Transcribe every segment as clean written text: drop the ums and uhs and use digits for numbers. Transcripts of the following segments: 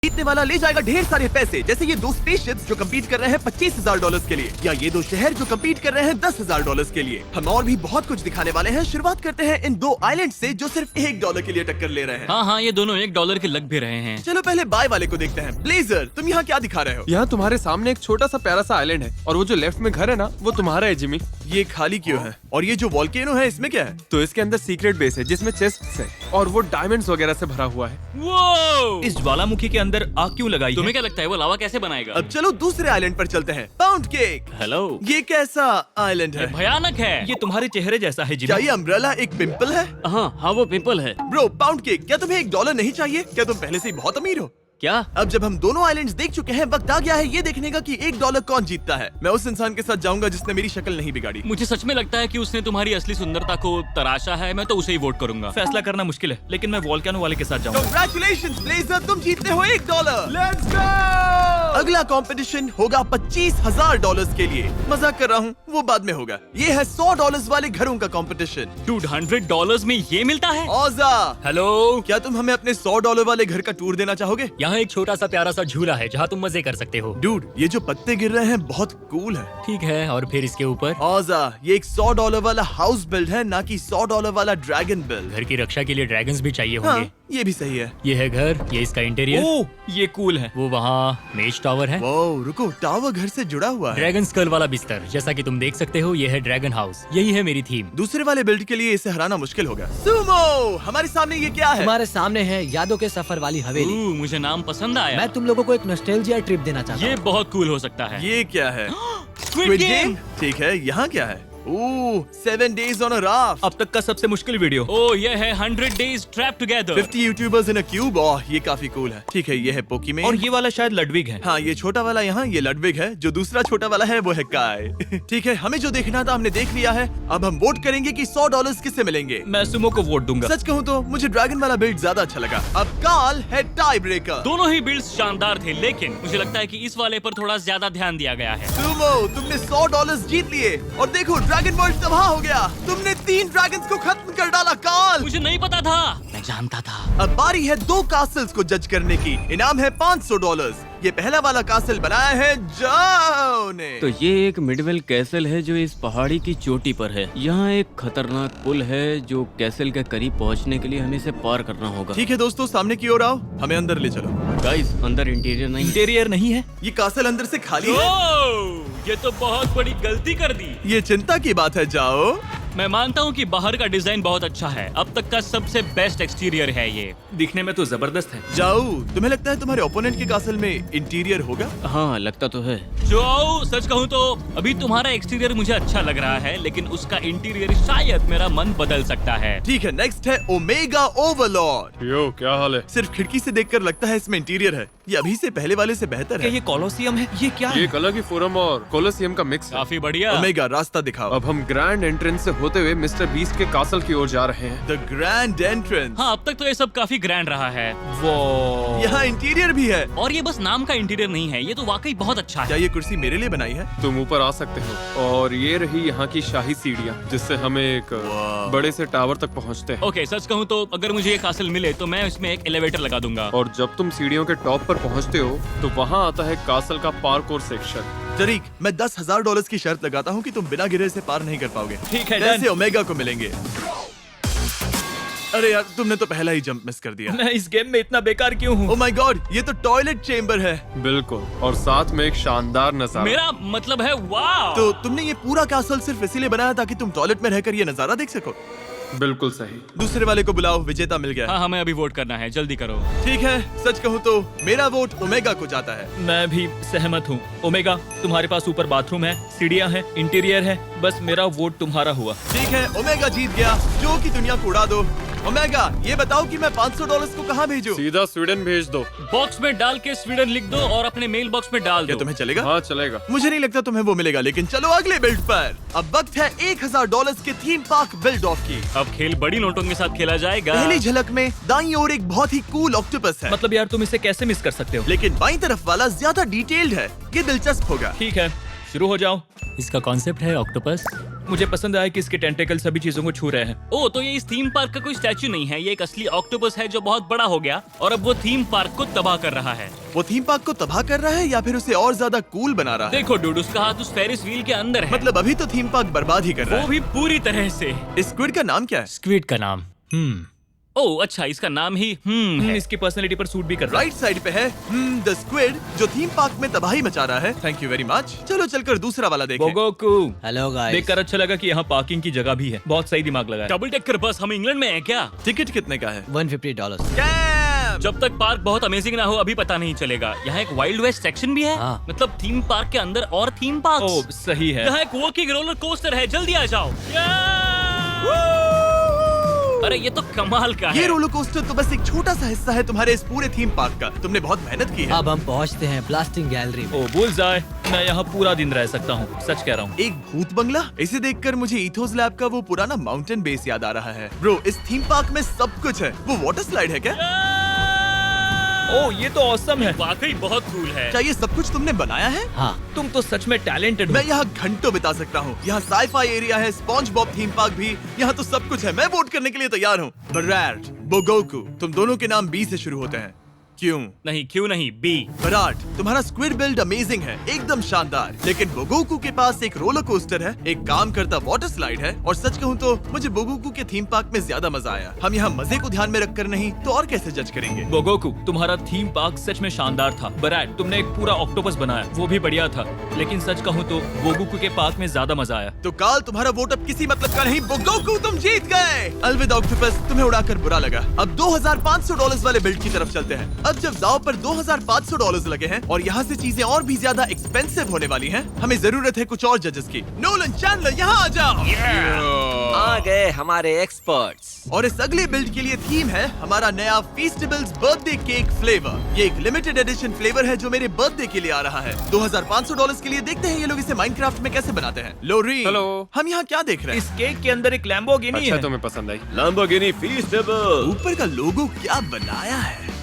जीतने वाला ले जाएगा ढेर सारे पैसे, जैसे ये 2 स्पेसशिप्स जो कम्पीट कर रहे हैं $25,000 के लिए, या ये 2 शहर जो कम्पीट कर रहे हैं $10,000 के लिए। हम और भी बहुत कुछ दिखाने वाले हैं। शुरुआत करते हैं इन 2 आइलैंड से जो सिर्फ $1 के लिए टक्कर ले रहे हैं। हाँ, ये दोनों $1 के लग भी रहे हैं। चलो पहले बाय वाले को देखते हैं। ब्लेजर, तुम यहाँ क्या दिखा रहे हो? यहाँ तुम्हारे सामने एक छोटा सा प्यारा सा आइलैंड है, और वो जो लेफ्ट में घर है ना, वो तुम्हारा है जिमी। ये खाली क्यों है? और ये जो वॉल्केनो है, इसमें क्या है? तो इसके अंदर सीक्रेट बेस है जिसमें चेस्ट्स है, और वो डायमंड्स वगैरह से भरा हुआ है। वो इस ज्वालामुखी के अंदर आग क्यों लगाई तुम्हें है? क्या लगता है वो लावा कैसे बनाएगा? अब चलो दूसरे आइलैंड पर चलते हैं। Pound cake. हेलो, ये कैसा आइलैंड है? भयानक है। ये तुम्हारे चेहरे जैसा है क्या जिमी। ये अम्ब्रेला एक पिंपल है? हाँ, वो पिंपल है। ब्रो, पाउंड केक, क्या तुम्हें $1 नहीं चाहिए? क्या तुम पहले से ही बहुत अमीर हो? क्या? अब जब हम दोनों आइलैंड्स देख चुके हैं, वक्त आ गया है ये देखने का कि $1 कौन जीतता है। मैं उस इंसान के साथ जाऊंगा जिसने मेरी शक्ल नहीं बिगाड़ी। मुझे सच में लगता है कि उसने तुम्हारी असली सुंदरता को तराशा है। मैं तो उसे ही वोट करूंगा। फैसला करना मुश्किल है, लेकिन मैं वोल्केनो वाले के साथ जाऊंगा। Congratulations, ब्लेजर, तुम जीतते हो $1। Let's go! अगला कंपटीशन होगा $25,000 के लिए। मजाक कर रहा हूँ, वो बाद में होगा। ये है $100 वाले घरों का कंपटीशन। Dude, $100 में ये मिलता है? औजा, हेलो, क्या तुम हमें अपने $100 वाले घर का टूर देना चाहोगे? यहाँ एक छोटा सा प्यारा सा झूला है जहाँ तुम मजे कर सकते हो। डूड, ये जो पत्ते गिर रहे हैं बहुत कूल है। ठीक है, और फिर इसके ऊपर औजा, ये एक $100 वाला हाउस बिल्ड है, ना कि $100 वाला ड्रैगन बिल्ड। घर की रक्षा के लिए ड्रैगन्स भी चाहिए हाँ, होंगे। ये भी सही है। ये है घर, ये इसका इंटीरियर। ओह, ये कूल है। वो वहाँ मेज टावर है। वाओ, रुको, टावर घर से जुड़ा हुआ है। ड्रैगन स्कल वाला बिस्तर, जैसा कि तुम देख सकते हो, ये है ड्रैगन हाउस। यही है मेरी थीम। दूसरे वाले बिल्ड के लिए इसे हराना मुश्किल होगा। सुमो, हमारे सामने ये क्या है? हमारे सामने है यादों के सफर वाली हवेली। मुझे नाम पसंद आया। मैं तुम लोगों को एक नॉस्टैल्जिया ट्रिप देना चाहता ये हूँ। बहुत कूल हो सकता है। ये क्या है? Squid Game? ठीक है, यहाँ क्या है? ओह, 7 days on a raft। अब तक का सबसे मुश्किल वीडियो। ओह, ये है 100 days trapped together। 50 YouTubers in a cube. Oh, ये काफी कूल है। ठीक है, ये है पोकीमेन। और ये वाला शायद लडविग है। हाँ, ये छोटा वाला यहाँ, ये लडविग है। जो दूसरा छोटा वाला है वो है काय। ठीक है, हमें जो देखना था हमने देख लिया है। अब हम वोट करेंगे कि $100 किससे मिलेंगे। मैं सुमो को वोट दूंगा। सच कहूँ तो मुझे ड्रैगन वाला बिल्ड ज्यादा अच्छा लगा। अब काल है टाई ब्रेकर। दोनों ही बिल्ड्स शानदार थे, लेकिन मुझे लगता है कि इस वाले पर थोड़ा ज्यादा ध्यान दिया गया है। सुमो, तुमने $100 जीत लिए, और देखो ड्रैगन वर्ल्ड तबाह हो गया। तुमने 3 ड्रैगन्स को खत्म कर डाला। काल, मुझे नहीं पता था। मैं जानता था। अब बारी है 2 कासल्स को जज करने की। इनाम है $500। ये पहला वाला कासल बनाया है जाओ ने। तो ये एक मिडवेल कैसल है जो इस पहाड़ी की चोटी पर है। यहाँ एक खतरनाक पुल है जो कैसल के करीब पहुँचने के लिए हमें इसे पार करना होगा। ठीक है दोस्तों, सामने की ओर आओ, हमें अंदर ले चलो। गाइस, अंदर इंटीरियर नहीं। इंटीरियर नहीं है। ये कासल अंदर से खाली है। ओह, ये तो बहुत बड़ी गलती कर दी। ये चिंता की बात है जाओ। मैं मानता हूँ कि बाहर का डिजाइन बहुत अच्छा है। अब तक का सबसे बेस्ट एक्सटीरियर है ये। दिखने में तो जबरदस्त है। जाओ, तुम्हें लगता है तुम्हारे ओपोनेंट के कासल में इंटीरियर होगा? हाँ, लगता तो है। जो सच कहूँ तो अभी तुम्हारा एक्सटीरियर मुझे अच्छा लग रहा है, लेकिन उसका इंटीरियर शायद मेरा मन बदल सकता है। ठीक है, नेक्स्ट है ओमेगा ओवरलॉर्ड। यो, क्या हाल है? सिर्फ खिड़की से देखकर लगता है इसमें इंटीरियर है। ये अभी से पहले वाले से बेहतर क्या है। ये कोलोसियम है? ये क्या ये है? एक अलग ही फोरम और कोलोसियम का मिक्स है। काफी बढ़िया। ओमेगा, रास्ता दिखाओ। अब हम ग्रैंड एंट्रेंस से होते हुए मिस्टर बीस्ट के कासल की ओर जा रहे हैं। The grand entrance. हाँ, अब तक तो ये सब काफी ग्रैंड रहा है। वो यहाँ इंटीरियर भी है। और ये बस नाम का इंटीरियर नहीं है, ये तो वाकई बहुत अच्छा क्या है। ये कुर्सी मेरे लिए बनाई है? तुम ऊपर आ सकते हो, और ये रही यहाँ की शाही सीढ़ियाँ जिससे हमें एक बड़े से टावर तक पहुँचते हैं। ओके, सच कहूँ तो अगर मुझे ये कासल मिले तो मैं इसमें एक एलिवेटर लगा दूंगा। और जब तुम सीढ़ियों के टॉप पर पहुँचते हो तो वहाँ आता है कासल का पार्कोर सेक्शन। जरीक, मैं $10,000 की शर्त लगाता हूँ कि तुम बिना गिरे से पार नहीं कर पाओगे। ठीक है, ऐसे डन। ओमेगा को मिलेंगे। अरे यार, तुमने तो पहला ही जंप मिस कर दिया। मैं इस गेम में इतना बेकार क्यों हूँ? ओ माय गॉड, ये तो टॉयलेट चेंबर है। बिल्कुल, और साथ में एक शानदार नजारा। मेरा मतलब है वाह। तो तुमने ये पूरा कासल सिर्फ इसीलिए बनाया ताकि तुम टॉयलेट में रहकर ये नजारा देख सको? बिल्कुल सही। दूसरे वाले को बुलाओ, विजेता मिल गया। हाँ, हमें अभी वोट करना है, जल्दी करो। ठीक है, सच कहूँ तो मेरा वोट ओमेगा को जाता है। मैं भी सहमत हूँ। ओमेगा, तुम्हारे पास ऊपर बाथरूम है, सीढ़ियाँ हैं, इंटीरियर है, बस मेरा वोट तुम्हारा हुआ। ठीक है, ओमेगा जीत गया। जो की दुनिया को उड़ा दो। ओमेगा, ये बताओ कि मैं $500 को कहाँ भेजूं? सीधा स्वीडन भेज दो। बॉक्स में डाल के स्वीडन लिख दो और अपने मेल बॉक्स में डाल क्या दो। तुम्हें चलेगा? हाँ, चलेगा। मुझे नहीं लगता तुम्हें वो मिलेगा, लेकिन चलो अगले बिल्ड पर। अब वक्त है $1,000 के थीम पार्क बिल्ड ऑफ की। अब खेल बड़ी नोटों के साथ खेला जाएगा। पहली झलक में दाईं ओर एक बहुत ही कूल ऑक्टोपस है, मतलब यार, तुम इसे कैसे मिस कर सकते हो? लेकिन बाईं तरफ वाला ज्यादा डिटेल्ड है। ये दिलचस्प होगा। ठीक है, शुरू हो जाओ। इसका कॉन्सेप्ट है ऑक्टोपस, मुझे पसंद आया कि इसके टेंटेकल सभी चीजों को छू रहे हैं। ओ, तो ये इस थीम पार्क का कोई स्टैचू नहीं है, ये एक असली ऑक्टोपस है जो बहुत बड़ा हो गया और अब वो थीम पार्क को तबाह कर रहा है। वो थीम पार्क को तबाह कर रहा है या फिर उसे और ज्यादा कूल बना रहा है? देखो डूड, उसका हाथ उस फेरिस व्हील के अंदर है। मतलब अभी तो थीम पार्क बर्बाद ही कर रहा वो है। भी पूरी तरह से। इस स्क्विड का नाम क्या है? स्क्विड का नाम ओह अच्छा, इसका नाम ही है। इसकी पर्सनैलिटी पर सूट भी कर रहा है। राइट साइड पे है द स्क्विड जो थीम पार्क में तबाही मचा रहा है। Thank you very much. चलो चलकर दूसरा वाला देखें। बोगोकू, हेलो गाइस। देखकर अच्छा लगा कि यहाँ पार्किंग की जगह भी है। बहुत सही दिमाग लगाया। डबल डेकर बस, हम इंग्लैंड में हैं क्या? टिकट कितने का है? $150। स्कैम! जब तक पार्क बहुत अमेजिंग ना हो अभी पता नहीं चलेगा। यहाँ एक वाइल्ड वेस्ट सेक्शन भी है, हाँ। मतलब थीम पार्क के अंदर और थीम पार्क। ओह सही है। यहाँ एक वॉकिंग रोलर कोस्टर है, जल्दी आ जाओ। अरे ये तो कमाल का ये है। रोलर कोस्टर तो बस एक छोटा सा हिस्सा है तुम्हारे इस पूरे थीम पार्क का। तुमने बहुत मेहनत की है। अब हम पहुंचते हैं ब्लास्टिंग गैलरी में। ओह बुलजाय, मैं यहाँ पूरा दिन रह सकता हूँ, सच कह रहा हूँ। एक भूत बंगला? इसे देखकर मुझे इथोस लैब का वो पुराना माउंटेन बेस याद आ रहा है। ब्रो, इस थीम पार्क में सब कुछ है। वो वाटर स्लाइड है क्या? ओह ये तो ऑसम है। वाकई बहुत कूल है। क्या ये सब कुछ तुमने बनाया है? हाँ, तुम तो सच में टैलेंटेड हो। मैं यहाँ घंटों बिता सकता हूँ। यहाँ साई-फाई एरिया है, स्पॉन्ज बॉब थीम पार्क भी। यहाँ तो सब कुछ है। मैं वोट करने के लिए तैयार हूँ। बराट, बोगोकू, तुम दोनों के नाम बी से शुरू होते हैं। क्यों? नहीं, क्यों नहीं, बी। बराट, तुम्हारा स्क्विड बिल्ड अमेजिंग है, एकदम शानदार। लेकिन बोगोकू के पास एक रोलर कोस्टर है, एक काम करता वाटर स्लाइड है, और सच कहूँ तो मुझे बोगोकू के थीम पार्क में ज्यादा मजा आया। हम यहाँ मजे को ध्यान में रखकर नहीं तो और कैसे जज करेंगे? बोगोकू, तुम्हारा थीम पार्क सच में शानदार था। बराट, तुमने एक पूरा ऑक्टोपस बनाया, वो भी बढ़िया था। लेकिन सच कहूँ तो बोगोकू के पार्क में ज्यादा मजा आया। तो काल, तुम्हारा वोट अब किसी मतलब का नहीं। बोगोकू, तुम जीत गए। अलविदा ऑक्टोपस, तुम्हें उड़ाकर बुरा लगा। अब $2,500 वाले बिल्ड की तरफ चलते हैं। अब जब दाव पर $2,500 लगे हैं और यहाँ से चीजें और भी ज्यादा एक्सपेंसिव होने वाली हैं, हमें जरूरत है कुछ और जजेस की। नोलन चैंडलर, यहाँ आ जाओ। आ गए हमारे एक्सपर्ट्स। और इस अगले बिल्ड के लिए थीम है हमारा नया फीस्टेबल्स बर्थडे केक फ्लेवर। ये एक लिमिटेड एडिशन फ्लेवर है जो मेरे बर्थडे के लिए आ रहा है। $2,500 के लिए। देखते हैं ये लोग इसे माइनक्राफ्ट में कैसे बनाते हैं। लोरी, हेलो। हम यहाँ क्या देख रहे हैं? इस केक के अंदर एक लैम्बोर्गिनी अच्छा है। तुम्हें पसंद आई? लैम्बोर्गिनी फीस्टेबल। ऊपर का लोगो क्या बनाया है।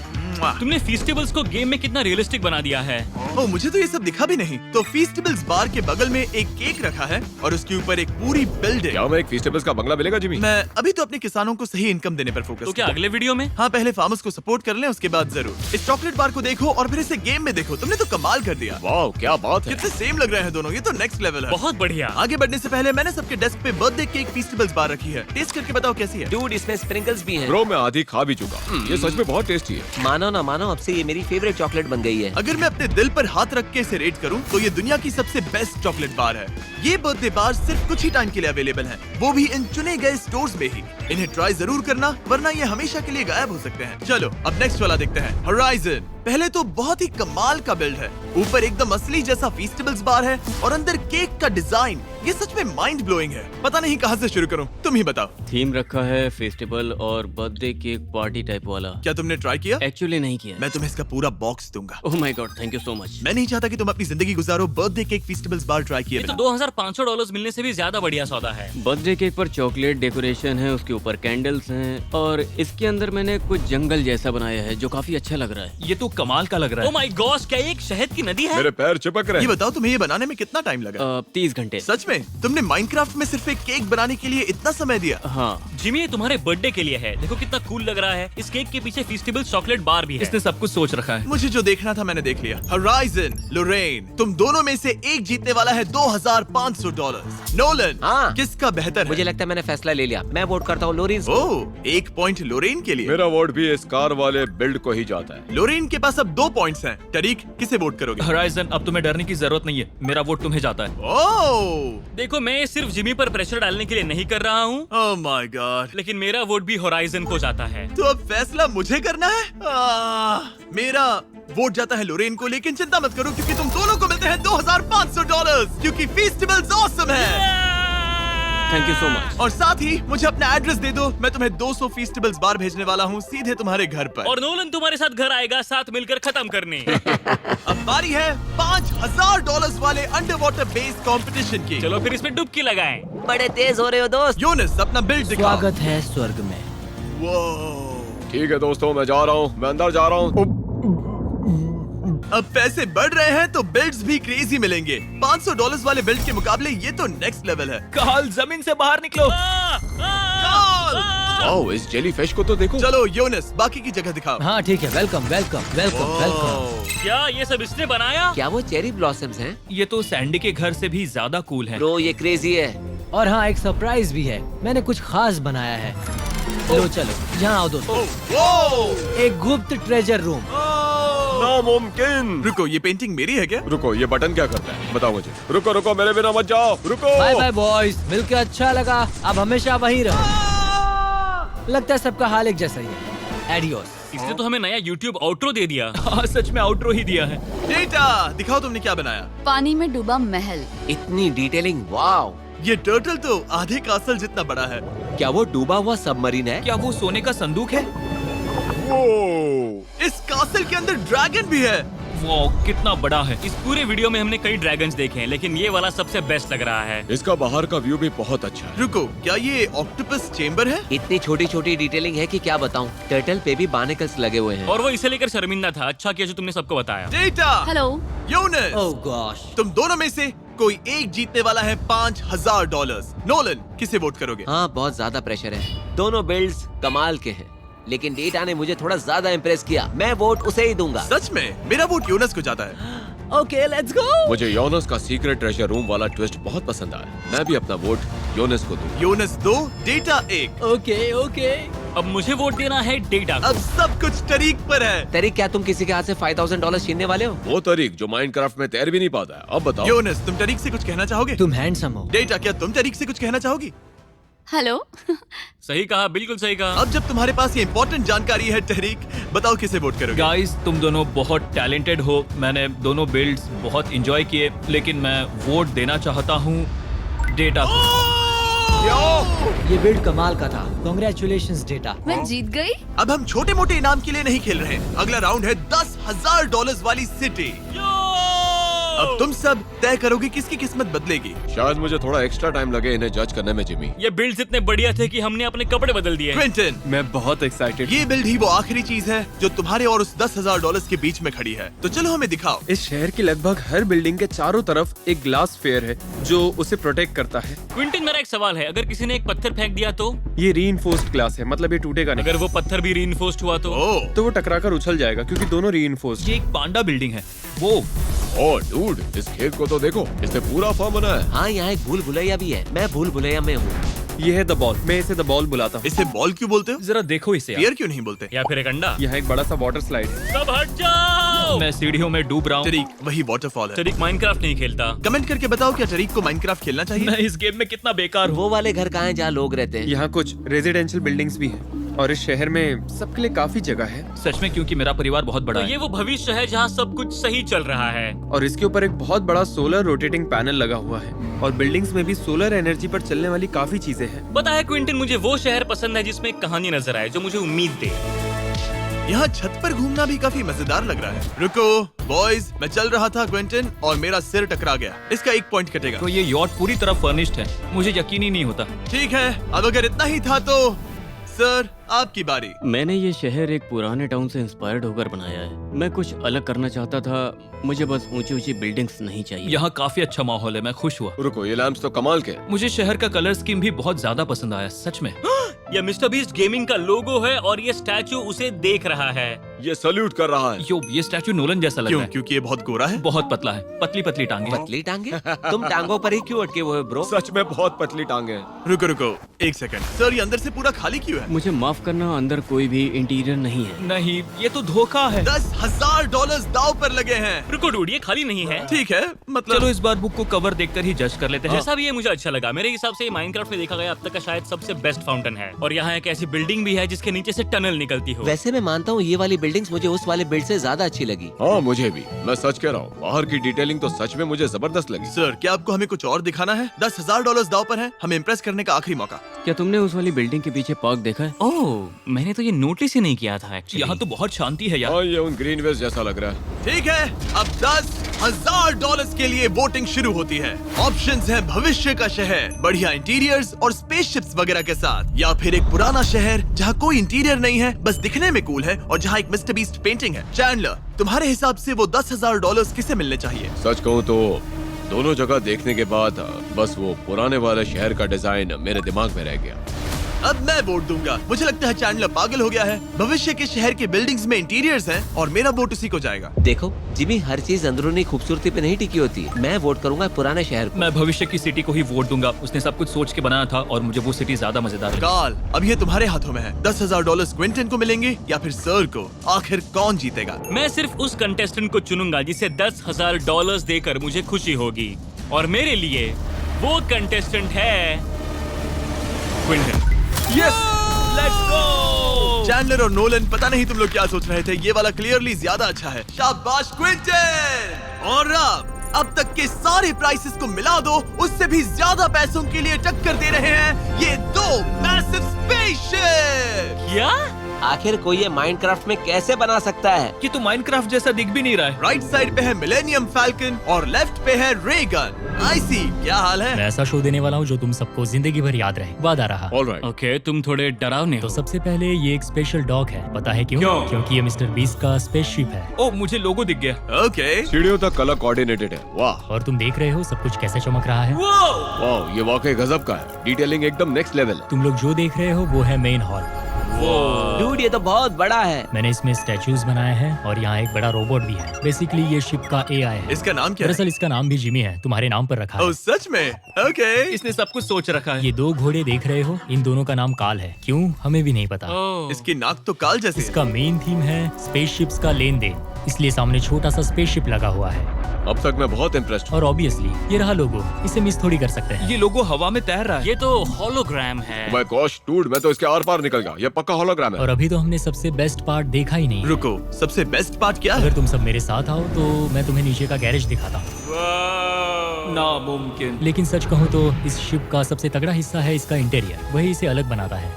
तुमने फीस्टेबल्स को गेम में कितना रियलिस्टिक बना दिया है। ओ, मुझे तो ये सब दिखा भी नहीं। तो फीस्टेबल्स बार के बगल में एक केक रखा है और उसके ऊपर एक पूरी बिल्डिंग। क्या हमें एक फीस्टेबल्स का बंगला मिलेगा जिमी? मैं अभी तो अपने किसानों को सही इनकम देने पर फोकस। तो क्या अगले वीडियो में? हाँ, पहले फार्मर्स को सपोर्ट कर लें, उसके बाद जरूर। इस चॉकलेट बार को देखो और फिर इसे गेम में देखो। तुमने तो कमाल कर दिया। वाह क्या बात है। कितने सेम लग रहे हैं दोनों। ये तो नेक्स्ट लेवल है। बहुत बढ़िया। आगे बढ़ने से पहले मैंने सबके डेस्क पे बर्थडे केक फीस्टेबल्स बार रखी है। टेस्ट करके बताओ कैसी है। डूड, इसमें स्प्रिंकल्स भी हैं। ब्रो मैं आधी खा भी चुका। ये सच में बहुत टेस्टी है। मानो ना मानो, अब से ये मेरी फेवरेट चॉकलेट बन गई है। अगर मैं अपने दिल पर हाथ रख के इसे रेट करूं तो ये दुनिया की सबसे बेस्ट चॉकलेट बार है। ये बर्थडे बार सिर्फ कुछ ही टाइम के लिए अवेलेबल हैं, वो भी इन चुने गए स्टोर्स में ही। इन्हें ट्राई जरूर करना, वरना ये हमेशा के लिए गायब हो सकते हैं। चलो अब नेक्स्ट वाला देखते हैं, होराइजन। पहले तो बहुत ही कमाल का बिल्ड है। ऊपर एकदम असली जैसा फीस्टेबल्स बार है और अंदर केक का डिजाइन, ये सच में माइंड ब्लोइंग है। पता नहीं कहां से शुरू करूं, तुम ही बताओ। थीम रखा है फेस्टिवल और बर्थडे केक पार्टी टाइप वाला। क्या तुमने ट्राई किया? एक्चुअली नहीं किया। मैं तुम्हें इसका पूरा बॉक्स दूंगा। Oh my God, thank you so much. मैं नहीं चाहता कि तुम अपनी जिंदगी गुजारो बर्थडे केक फीस्टेबल्स बार ट्राई किए ये तो बिना। $2,500 मिलने से भी ज्यादा बढ़िया सौदा है। बर्थडे केक पर चॉकलेट डेकोरेशन है, उसके ऊपर कैंडल्स हैं और इसके अंदर मैंने कुछ जंगल जैसा बनाया है जो काफी अच्छा लग रहा है। ये तो कमाल का लग रहा ओ है। माय गॉश, क्या ये एक शहद की नदी है? मेरे पैर चिपक रहे ये हैं। बताओ तुम्हें ये बनाने में कितना टाइम लगा? 30 घंटे। सच में? तुमने माइनक्राफ्ट में सिर्फ एक केक बनाने के लिए इतना समय दिया? हाँ। जिमी, ये तुम्हारे बर्थडे के लिए है। देखो कितना कूल लग रहा है। इस केक के पीछे फीस्टेबल चॉकलेट बार भी है। इसने सब कुछ सोच रखा है। मुझे जो देखना था मैंने देख लिया। होराइजन, लोरेन, तुम दोनों में से एक जीतने वाला है $2,500। नोलन, हाँ। किसका बेहतर मुझे है? लगता है मैंने फैसला ले लिया। मैं वोट करता हूँ लोरेंस को। ओह, 1 पॉइंट लोरेन के लिए। मेरा वोट भी इस कार वाले बिल्ड को ही जाता है। लोरेन के पास अब 2 पॉइंट्स हैं। टरीक, किसे वोट करोगे? होराइजन, अब तुम्हें डरने की जरूरत नहीं है, मेरा वोट तुम्हें जाता है। ओह, देखो, मैं ये सिर्फ जिमी पर प्रेशर डालने के लिए नहीं कर रहा हूँ, ओह माय गॉड। लेकिन मेरा वोट भी होराइजन को जाता है। तो अब फैसला मुझे करना है। मेरा वोट जाता है लोरेन को, लेकिन चिंता मत करो क्योंकि तुम दोनों को मिलते हैं $2,500 क्योंकि फीस्टेबल्स ऑसम है। Thank you so much. और साथ ही मुझे अपना एड्रेस दे दो, मैं तुम्हें 200 फीस्टेबल्स बार भेजने वाला हूँ सीधे तुम्हारे घर पर। और नोलन तुम्हारे साथ घर आएगा, साथ मिलकर खत्म करने। अब बारी है $5,000 वाले अंडर वाटर बेस कंपटीशन की। चलो फिर इसमें डुबकी लगाएं। बड़े तेज हो रहे हो दोस्त। योनस, अपना बिल्ड दिखाओ। स्वागत है स्वर्ग में। वो ठीक है दोस्तों, मैं जा रहा हूँ, मैं अंदर जा रहा हूँ। अब पैसे बढ़ रहे हैं तो बिल्ड्स भी क्रेजी मिलेंगे। $500 वाले बिल्ड के मुकाबले ये तो नेक्स्ट लेवल है। कार्ल जमीन से बाहर निकलो। कार्ल! वाओ, इस जेलीफिश को तो देखो। चलो योनस, बाकी की जगह दिखाओ। हाँ ठीक है, वेलकम वेलकम वेलकम वेलकम। क्या ये सब इसने बनाया? क्या वो चेरी ब्लॉसम्स हैं? ये तो सैंडी के घर से भी ज्यादा कूल है। ब्रो ये क्रेजी है। और हाँ, एक सरप्राइज भी है, मैंने कुछ खास बनाया है। लो चलो, यहाँ आओ दोस्तों। एक गुप्त ट्रेजर रूम। नामुमकिन। रुको, ये पेंटिंग मेरी है क्या? रुको, ये बटन क्या करता है? बताओ मुझे। रुको रुको, मेरे बिना मत जाओ। रुको। बाय बाय बॉयज, मिलकर अच्छा लगा। अब हमेशा वहीं रहो। लगता है सबका हाल एक जैसा ही है। एडियोस। इसने तो हमें नया YouTube आउट्रो दे दिया। हाँ सच में आउटरो ही दिया है। डेटा दिखाओ, तुमने क्या बनाया? पानी में डूबा महल। इतनी डिटेलिंग, वाओ। ये टर्टल तो आधे कासल जितना बड़ा है। क्या वो डूबा हुआ सबमरीन है? क्या वो सोने का संदूक है? इस कासल के अंदर ड्रैगन भी है। वो कितना बड़ा है। इस पूरे वीडियो में हमने कई ड्रैगन्स देखे हैं, लेकिन ये वाला सबसे बेस्ट लग रहा है। इसका बाहर का व्यू भी बहुत अच्छा है। रुको, क्या ये ऑक्टोपस चेम्बर है? इतनी छोटी छोटी डिटेलिंग है कि क्या बताऊं। टर्टल पे भी बार्नेकल्स लगे हुए हैं। और वो इसे लेकर शर्मिंदा था। अच्छा किया जो तुमने सबको बताया। Data, hello. योनस, ओह गॉश। तुम दोनों में से कोई एक जीतने वाला है $5000। नोलन, किसे वोट करोगे? हाँ बहुत ज्यादा प्रेशर है। दोनों बिल्ड्स कमाल के हैं, लेकिन डेटा ने मुझे थोड़ा ज्यादा इम्प्रेस किया। मैं वोट उसे ही दूंगा। सच में मेरा वोट योनस को जाता है। Okay let's go. मुझे योनस का सीक्रेट ट्रेजर रूम वाला ट्विस्ट बहुत पसंद आया। मैं भी अपना वोट योनस को दूंगा। योनस 2, डेटा 1। Okay okay. अब मुझे वोट देना है डेटा को। अब सब कुछ तरीक पर है। तरीक, क्या तुम किसी के हाथ से $5000 छीनने वाले हो? वो तरीक जो माइनक्राफ्ट में तैर भी नहीं पाता है। अब बताओ। योनस, तुम तरीक से कुछ कहना चाहोगे? तुम हैंडसम हो। डेटा, क्या तुम तरीक से कुछ कहना चाहोगी? हेलो। सही कहा, बिल्कुल सही कहा। अब जब तुम्हारे पास ये इम्पोर्टेंट जानकारी है तहरीक, बताओ किसे वोट करोगे? गाइस तुम दोनों बहुत टैलेंटेड हो। मैंने दोनों बिल्ड्स बहुत एंजॉय किए, लेकिन मैं वोट देना चाहता हूँ डेटा को। ये बिल्ड कमाल का था। Congratulations data. मैं जीत गई। अब हम छोटे मोटे इनाम के लिए नहीं खेल रहे। अगला राउंड है $10,000 वाली सिटी। अब तुम सब तय करोगे किसकी किस्मत बदलेगी। शायद मुझे थोड़ा एक्स्ट्रा टाइम लगे इन्हें जज करने में जिमी। ये बिल्ड्स इतने बढ़िया थे कि हमने अपने कपड़े बदल दिए। क्विंटन, मैं बहुत एक्साइटेड। ये बिल्ड ही वो आखिरी चीज है जो तुम्हारे और उस $10,000 के बीच में खड़ी है। तो चलो हमें दिखाओ। इस शहर की लगभग हर बिल्डिंग के चारों तरफ एक ग्लास फेयर है जो उसे प्रोटेक्ट करता है। क्विंटन, मेरा एक सवाल है, अगर किसी ने एक पत्थर फेंक दिया तो? ये रीइंफोर्स्ड ग्लास है, मतलब ये टूटेगा नहीं। अगर वो पत्थर भी रीइंफोर्स्ड हुआ तो? ओह, तो वो टकराकर उछल जाएगा क्योंकि दोनों रीइंफोर्स्ड। ये एक पांडा बिल्डिंग है। वो ओह डूड, इस खेत को तो देखो, इसने पूरा फॉर्म बनाया है। हाँ यहाँ एक भूल भुलैया भी है। मैं भूल भुलैया में हूँ। ये है द बॉल। मैं इसे द बॉल बुलाता हूँ। इसे बॉल क्यों बोलते हो? जरा देखो इसे यार। पियर क्यों नहीं बोलते? या फिर एक अंडा? यहाँ एक बड़ा सा वाटर स्लाइड है। सब हट जाओ। मैं सीढ़ियों में डूब रहा हूँ। तरीक, वही वाटरफॉल है। तरीक माइनक्राफ्ट नहीं खेलता। कमेंट करके बताओ क्या तरीक को माइनक्राफ्ट खेलना चाहिए? मैं इस गेम में कितना बेकार हूँ। वो वाले घर कहाँ हैं जहाँ लोग रहते हैं? यहाँ कुछ रेजिडेंशियल बिल्डिंग्स भी हैं और इस शहर में सबके लिए काफी जगह है। सच में, क्योंकि मेरा परिवार बहुत बड़ा तो है। ये वो भविष्य है जहाँ सब कुछ सही चल रहा है। और इसके ऊपर एक बहुत बड़ा सोलर रोटेटिंग पैनल लगा हुआ है और बिल्डिंग्स में भी सोलर एनर्जी पर चलने वाली काफी चीजें हैं। पता है क्विंटन, मुझे वो शहर पसंद है जिसमें एक कहानी नजर आए, जो मुझे उम्मीद दे। यहाँ छत पर घूमना भी काफी मजेदार लग रहा है। रुको बॉयज, मैं चल रहा था क्विंटन और मेरा सिर टकरा गया। इसका 1 पॉइंट कटेगा। तो ये यॉट पूरी तरह फर्निश्ड है। मुझे यकीन ही नहीं होता। ठीक है, अब अगर इतना ही था तो सर आपकी बारी। मैंने ये शहर एक पुराने टाउन से इंस्पायर्ड होकर बनाया है। मैं कुछ अलग करना चाहता था। मुझे बस ऊंची ऊंची बिल्डिंग्स नहीं चाहिए। यहाँ काफी अच्छा माहौल है। मैं खुश हुआ। रुको, ये लैंप्स तो कमाल के हैं। मुझे शहर का कलर स्कीम भी बहुत ज्यादा पसंद आया। सच में। ये मिस्टर बीस्ट गेमिंग का लोगो है और ये स्टैचू उसे देख रहा है। ये सल्यूट कर रहा है। यो, ये स्टैचू नोलन जैसा लग क्यों? रहा है। क्योंकि ये बहुत गोरा है। बहुत पतला है, पतली पतली टांगे। पतली टांगे? तुम टांगों पर ही क्यों अटके हुए हो ब्रो? सच में बहुत पतली टांगे हैं। रुको रुको 1 सेकंड। सर ये अंदर से पूरा खाली क्यों है? मुझे माफ करना, अंदर कोई भी इंटीरियर नहीं है। नहीं, ये तो धोखा है। $10,000 दाव पर लगे हैं। रुको डूड, ये खाली नहीं है। ठीक है, मतलब चलो इस बार बुक को कवर देखकर ही जज कर लेते हैं। जैसा भी ये मुझे अच्छा लगा। मेरे हिसाब से ये माइनक्राफ्ट में देखा गया अब तक का शायद सबसे बेस्ट फाउंटेन है। और यहाँ एक ऐसी बिल्डिंग भी है जिसके नीचे से टनल निकलती हो। वैसे मैं मानता हूँ ये वाली बिल्डिंग्स मुझे उस वाले बिल्ड से ज्यादा अच्छी लगी। हाँ मुझे भी। मैं सच कह रहा हूँ, बाहर की डिटेलिंग तो सच में मुझे जबरदस्त लगी। सर क्या आपको हमें कुछ और दिखाना है? $10,000 दाव पर है। हमें इम्प्रेस करने का आखिरी मौका। क्या तुमने उस वाली बिल्डिंग के पीछे पार्क देखा है? ओह, मैंने तो ये नोटिस ही नहीं किया था एक्चुअली। यहाँ तो बहुत शांति है यार। हाँ ये उन ग्रीन वेस्ट जैसा लग रहा है। ठीक है, अब $10,000 के लिए वोटिंग शुरू होती है। ऑप्शंस हैं भविष्य का शहर, बढ़िया इंटीरियर्स और स्पेसशिप्स वगैरह के साथ, या फिर एक पुराना शहर जहाँ कोई इंटीरियर नहीं है, बस दिखने में कूल है और जहाँ एक मिस्टर बीस्ट पेंटिंग है। चैंडलर, तुम्हारे हिसाब से वो $10,000 किसे मिलने चाहिए? सच कहूँ तो दोनों जगह देखने के बाद बस वो पुराने वाले शहर का डिजाइन मेरे दिमाग में रह गया। अब मैं वोट दूंगा। मुझे लगता है चैंडलर पागल हो गया है। भविष्य के शहर के बिल्डिंग्स में इंटीरियर्स हैं और मेरा वोट उसी को जाएगा। देखो जिमी, हर चीज अंदरूनी खूबसूरती पे नहीं टिकी होती है। मैं वोट करूंगा पुराने शहर को। मैं भविष्य की सिटी को ही वोट दूंगा। उसने सब कुछ सोच के बनाया था और मुझे वो सिटी ज्यादा मजेदार लगी। काल, अब ये तुम्हारे हाथों में है। $10,000 क्विंटन को मिलेंगे या फिर सर को? आखिर कौन जीतेगा? मैं सिर्फ उस कंटेस्टेंट को चुनूंगा जिसे $10,000 देकर मुझे खुशी होगी, और मेरे लिए वो कंटेस्टेंट है क्विंटन। Let's go! चैंडलर और नोलन, पता नहीं तुम लोग क्या सोच रहे थे, ये वाला क्लियरली ज्यादा अच्छा है। शाबाश क्विंटन! और अब तक के सारे प्राइसेस को मिला दो, उससे भी ज्यादा पैसों के लिए टक्कर दे रहे हैं ये 2 मैसिव स्पेसशिप। क्या? आखिर कोई ये माइनक्राफ्ट में कैसे बना सकता है? कि तो माइनक्राफ्ट जैसा दिख भी नहीं रहा है। राइट साइड पे है मिलेनियम फैल्कन और लेफ्ट पे है रे गन। आईसी, क्या हाल है? मैं ऐसा शो देने वाला हूँ जो तुम सबको जिंदगी भर याद रहे। वादा रहा। ऑलराइट। ओके, तुम थोड़े डरावने तो हो। सबसे पहले ये एक स्पेशल डॉग है। पता है क्यों? क्योंकि ये मिस्टर बीस्ट का स्पेसशिप है। ओ, मुझे लोगो दिख गया। ओके, सीढ़ियों तक कलर कोऑर्डिनेटेड है। वाह और तुम देख रहे हो सब कुछ कैसे चमक रहा है। वाह, ये वाकई गजब का है। डिटेलिंग एकदम नेक्स्ट लेवल। तुम लोग जो देख रहे हो वो है मेन हॉल। डूड, ये तो बहुत बड़ा है। मैंने इसमें स्टैचूज बनाए हैं और यहाँ एक बड़ा रोबोट भी है। बेसिकली ये शिप का एआई है। इसका नाम क्या है? दरअसल इसका नाम भी जिमी है, तुम्हारे नाम पर रखा है। ओह, सच में? ओके। इसने सब कुछ सोच रखा है। ये 2 घोड़े देख रहे हो, इन दोनों का नाम काल है। क्यों, हमें भी नहीं पता। ओह, इसकी नाक तो काल जैसी है। इसका मेन थीम है स्पेसशिप्स का लेन देन, इसलिए सामने छोटा सा स्पेसशिप लगा हुआ है। अब तक मैं बहुत इम्प्रेस्ड हूँ। और ऑब्वियसली ये रहा लोगो, इसे मिस थोड़ी कर सकते हैं। ये लोगो हवा में तैर रहा है। ये तो होलोग्राम है। माय गॉश डूड, मैं तो इसके आर पार निकल गया। ये पक्का होलोग्राम है। और अभी तो हमने सबसे बेस्ट पार्ट देखा ही नहीं है। रुको, सबसे बेस्ट पार्ट क्या है? अगर तुम सब मेरे साथ आओ तो मैं तुम्हें नीचे का गैरेज दिखाता हूँ। नामुमकिन। लेकिन सच कहूँ तो इस शिप का सबसे तगड़ा हिस्सा है इसका इंटीरियर, वही इसे अलग बनाता है।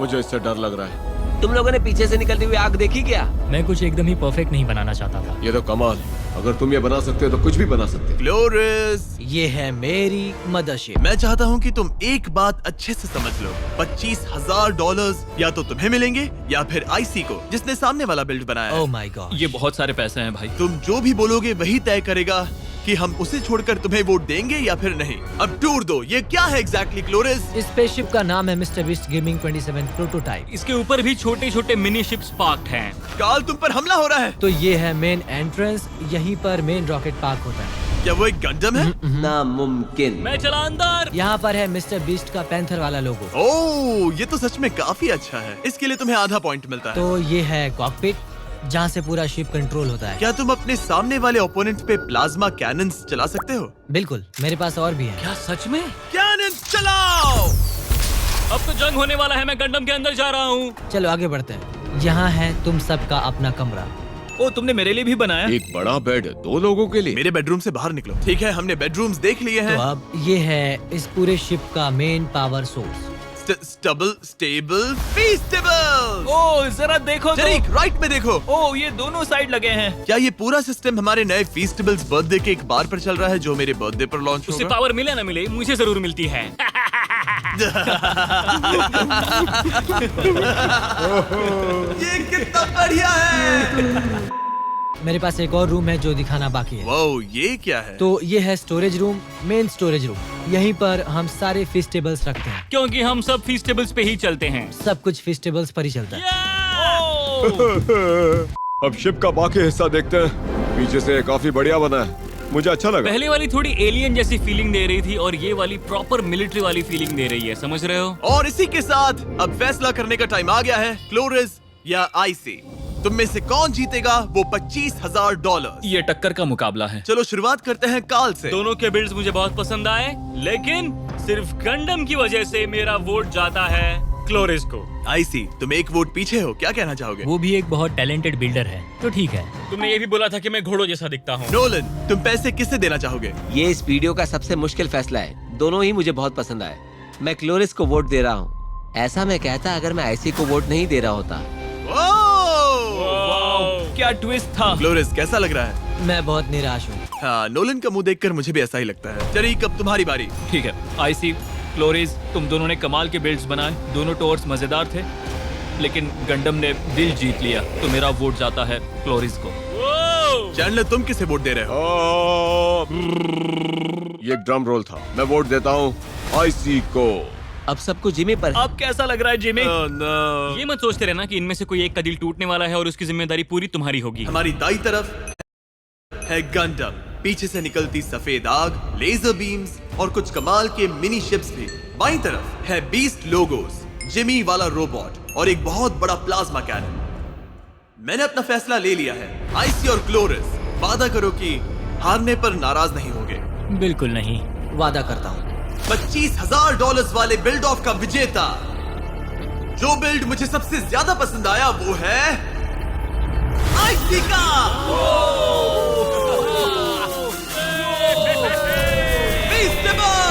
मुझे इससे डर लग रहा है। तुम लोगों ने पीछे से निकलती हुई आग देखी क्या? मैं कुछ एकदम ही परफेक्ट नहीं बनाना चाहता था। ये तो कमाल है। अगर तुम ये बना सकते हो तो कुछ भी बना सकते हो। ग्लोरियस, ये है मेरी मदरशिप। मैं चाहता हूँ कि तुम एक बात अच्छे से समझ लो। $25,000 या तो तुम्हें मिलेंगे या फिर आईसी को, जिसने सामने वाला बिल्ड बनाया है। Oh my God. ये बहुत सारे पैसे हैं भाई। तुम जो भी बोलोगे वही तय करेगा कि हम उसे छोड़कर तुम्हें वोट देंगे या फिर नहीं। अब टूर दो, ये क्या है एग्जैक्टली क्लोरिस? इस स्पेसशिप का नाम है मिस्टर बीस्ट गेमिंग 27 प्रोटोटाइप। इसके ऊपर भी छोटे छोटे मिनी शिप्स पार्क्ड हैं। काल, तुम पर हमला हो रहा है। तो ये है मेन एंट्रेंस, यहीं पर मेन रॉकेट पार्क होता है। क्या वो एक गंडम है? नामुमकिन। मैं चला अंदर। यहाँ पर है मिस्टर बीस्ट का पैंथर वाला लोगो। ओह, ये तो सच में काफी अच्छा है। इसके लिए तुम्हें आधा पॉइंट मिलता है। तो ये है कॉकपिट, जहाँ से पूरा शिप कंट्रोल होता है। क्या तुम अपने सामने वाले ओपोनेंट पे प्लाज्मा कैनन्स चला सकते हो? बिल्कुल, मेरे पास और भी है। क्या सच में? कैनन्स चलाओ! अब तो जंग होने वाला है। मैं गंडम के अंदर जा रहा हूँ। चलो आगे बढ़ते हैं। यहाँ है तुम सबका अपना कमरा। ओ, तुमने मेरे लिए भी बनाया? एक बड़ा बेड 2 लोगों के लिए। मेरे बेडरूम से बाहर निकलो। ठीक है, हमने बेडरूम्स देख लिए तो हैं। अब ये है इस पूरे शिप का मेन पावर सोर्स। स्टेबल फीस्टेबल। ओ, जरा देखो तो। जरीक, राइट में देखो। ओ, ये दोनों साइड लगे हैं। क्या ये पूरा सिस्टम हमारे नए फीस्टेबल्स बर्थडे के एक बार पर चल रहा है जो मेरे बर्थडे पर लॉन्च उसे होगा? पावर मिले ना मिले, मुझे जरूर मिलती है। ये कितना बढ़िया है। मेरे पास एक और रूम है जो दिखाना बाकी है। वाओ, ये क्या है? तो ये है storage room, main storage room. यहीं पर हम सारे फीस्टेबल्स रखते हैं। क्योंकि हम सब फीस्टेबल्स पे ही चलते हैं। सब कुछ फीस्टेबल्स पर ही चलता है। अब शिप का बाकी हिस्सा देखते हैं। पीछे से काफी बढ़िया बना है, मुझे अच्छा लगा। पहले वाली थोड़ी एलियन जैसी फीलिंग दे रही थी और ये वाली प्रॉपर मिलिट्री वाली फीलिंग दे रही है, समझ रहे हो? और इसी के साथ अब फैसला करने का टाइम आ गया है। क्लोरिस या आईसी, तुम में से कौन जीतेगा वो $25,000? ये टक्कर का मुकाबला है। चलो शुरुआत करते हैं काल से। दोनों के बिल्ड्स मुझे बहुत पसंद आए, लेकिन सिर्फ गंडम की वजह से मेरा वोट जाता है क्लोरिस को। आईसी, तुम एक वोट पीछे हो, क्या कहना चाहोगे? वो भी एक बहुत टैलेंटेड बिल्डर है, तो ठीक है। तुमने ये भी बोला था कि मैं घोड़ों जैसा दिखता हूँ। नोलन, तुम पैसे किसे देना चाहोगे? ये इस वीडियो का सबसे मुश्किल फैसला है। दोनों ही मुझे बहुत पसंद आए। मैं क्लोरिस को वोट दे रहा हूँ। ऐसा मैं कहता अगर मैं आईसी को वोट नहीं दे रहा होता। क्या ट्विस्ट था। क्लोरिस कैसा लग रहा है? मैं बहुत निराश हूँ। हाँ, नोलन का मुंह देखकर मुझे भी ऐसा ही लगता है। जरीक, अब तुम्हारी बारी। ठीक है, आईसी, क्लोरिस, तुम दोनों ने कमाल के बिल्ड्स बनाए, दोनों टॉवर्स मजेदार थे, लेकिन गंडम ने दिल जीत लिया, तो मेरा वोट जाता है क्लोरिस को। चैंडलर, तुम किसे वोट दे रहे हो? ये एक ड्रम रोल था। मैं वोट देता हूँ आईसी को। अब सब कुछ जिमी पर है। अब कैसा लग रहा है जिमी? ये मत सोचते रहना कि इनमें से कोई एक का दिल टूटने वाला है और उसकी जिम्मेदारी पूरी तुम्हारी होगी। हमारी दाई तरफ है गंडम, पीछे से निकलती सफेद आग, लेजर बीम्स और कुछ कमाल के मिनी शिप्स भी। बाईं तरफ है बीस्ट लोगोस, जिमी वाला रोबोट और एक बहुत बड़ा प्लाज्मा कैनन। मैंने अपना फैसला ले लिया है। आईसी और क्लोरिस, वादा करो कि हारने पर नाराज नहीं होगे। बिल्कुल नहीं। वादा करता हूँ। $25,000 वाले बिल्ड ऑफ का विजेता, जो बिल्ड मुझे सबसे ज्यादा पसंद आया वो है आईसी का।